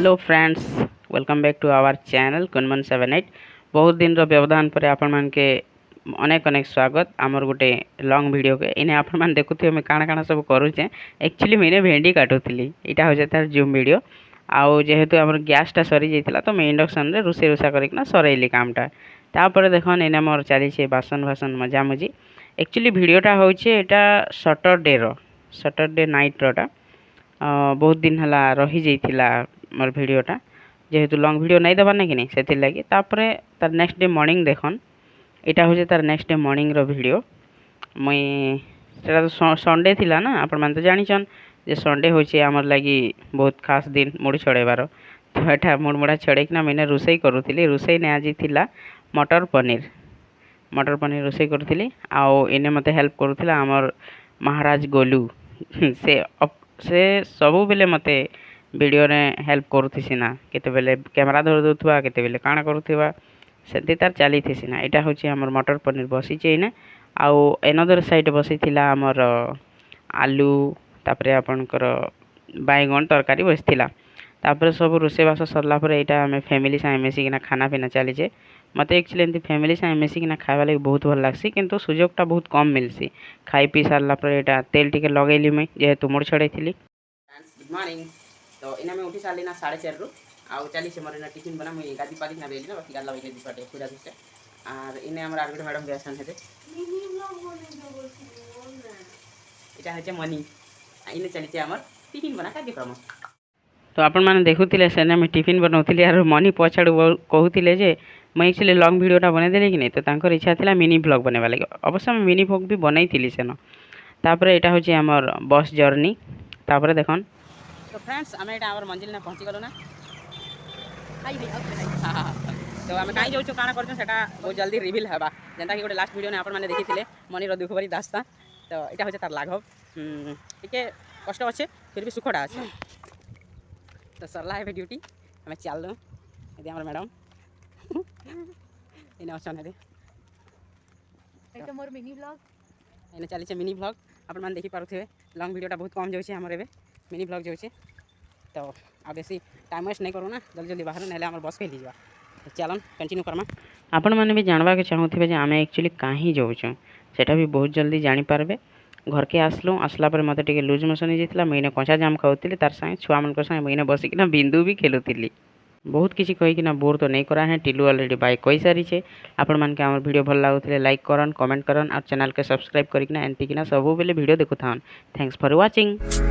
Hello friends, welcome back to our channel कुनमन 78। बहुत दिन व्यवधान पर आपण मान के अनेक अनेक स्वागत आमर गोटे लॉन्ग वीडियो के इने आपण मान देखुथे मैं काना काना सब करूचे। एक्चुअली मैंने भेंडी काटुली इटा हो तार जूम वीडियो आउ जेहेतु आमर गैसटा सरी जाइतिला तो मैं इंडक्शन रे रोसे रोसा करकिना सरैली कामटा। तापर देखन एने मोर चली बासन भासन मजा मजी। एक्चुअली वीडियोटा होचे एटा सैटरडे नाइट रोटा बहुत दिन हला रही जाइतिला मोर वीडियोटा जेहेतु लॉन्ग वीडियो नहीं देवार ना कि नहीं से लगी। तापर तार नेक्स्ट डे मॉर्निंग देखन इटा हो तार नेक्स्ट डे मॉर्निंग रो वीडियो मुई सेटा तो संडे थिला ना आपण मान तो जानिछन जे संडे होचे हमर लगी बहुत खास दिन मुड़ी छड़ेबार। तो एटा मुड़मुड़ा छड़ेकिना मैंने रोसई करूथिली। रोसई ने आज थिला मटर पनीर रोसई करूथिली आउ इने मते हेल्प करूथिला हमर महाराज गोलू से सबु बेले मते वीडियो रे हेल्प करूथिसी ना केते बेले कैमरा धर दउथवा केते बेले काना करूथवा सेते तार चली थिसी ना। एटा होची हमर मटर पनीर बसी चेने आउ एनदर साइड बसी थिला हमर आलू तापरे आपनकर बैगन तरकारी बसिथिला। तापर सब रोसेबास सरला पर एटा हमें फैमिली साथे मिसिकिना खाना पीना चलीचे। मत एक्चुअली एमती फैमिली साथे मिसिकिना खाइबा लगी बहुत भल लागसी किंतु सुजोगटा बहुत कम मिलसी। खाई पी सारला पर एटा तेल टिके लगेली मैं जेहेतु मुड़ छड़ेइथिली। Good morning. तो इना में उठी सारली ना 4:30 रु आउ चली से मोर टिफिन बना मुई गादी पादी ना बेली ना बाकी गाला बैठे दिपाटे पूरा दिसे और इने हमर आरगुड मैडम के आसन हेते मिनी ब्लॉग बने तो बोलसी एटा हेचे मनी इने चली छे हमर टिफिन बना कार्यक्रम। तो आपण माने देखुथिले सेने में टिफिन बनौथिली आरो मनी पछाड़ कहूथिले जे मैं एक्चुअली लॉन्ग वीडियोटा बने देली कि नहीं तो तांकर इच्छा थिला मिनी ब्लॉग बनेबा लागि। अवश्य मैं मिनी ब्लॉग भी बनैथिली सेन। तापर एटा होची हमर बस जर्नी। तापर देखन तो फ्रेंड्स हमें एटा हमर मंजिल ना पहुंची गलो ना हाई हां तो हमें काई जाउछो काना करछो सेटा बहुत जल्दी रिवील हेबा जेंता कि गोटे लास्ट वीडियो ने आपण माने देखिथिले मनी रो दुखबरी दास्ता। तो एटा होचे तार लाघव टिके कष्ट अच्छे फिर भी सुखटा अच्छे। तो सरला है ड्यूटी हमें चल दो ये हमारे मैडम इन ऑप्शन है तो मोर मिनी ब्लॉग इन चली मिनी ब्लॉग अपन मान देखी पारुथे। लॉन्ग वीडियोटा बहुत कम जाउछे हमर एबे मिनी ब्लॉग जाउछे। तो आ बेसी टाइम वेस्ट नहीं करू ना जल्दी जल्दी बाहर नेले हमर बस फेली जा। तो चलन कंटिन्यू करमा। आपण माने भी जानबा के चाहूथिबे जे आमे एक्चुअली काहे जाउछो सेटा भी बहुत जल्दी जानि पारबे। घर के आसला पर मत टे लूज मोशन हो जाता मुझे कंचा जाम खाऊली तार संगे छुआ मान संगे मुझे बसिकिना बिंदु भी खेलुली। बहुत किसी कहीकिना बोर तो नहीं करा है टिलू अलरेडी बाय कही सारी है। आपण मानके आम वीडियो भल लगुले लाइक करन कमेंट करन और चैनल के सब्सक्राइब करकिना एंटिकिना सब बेले वीडियो देखुथान। Thanks for watching.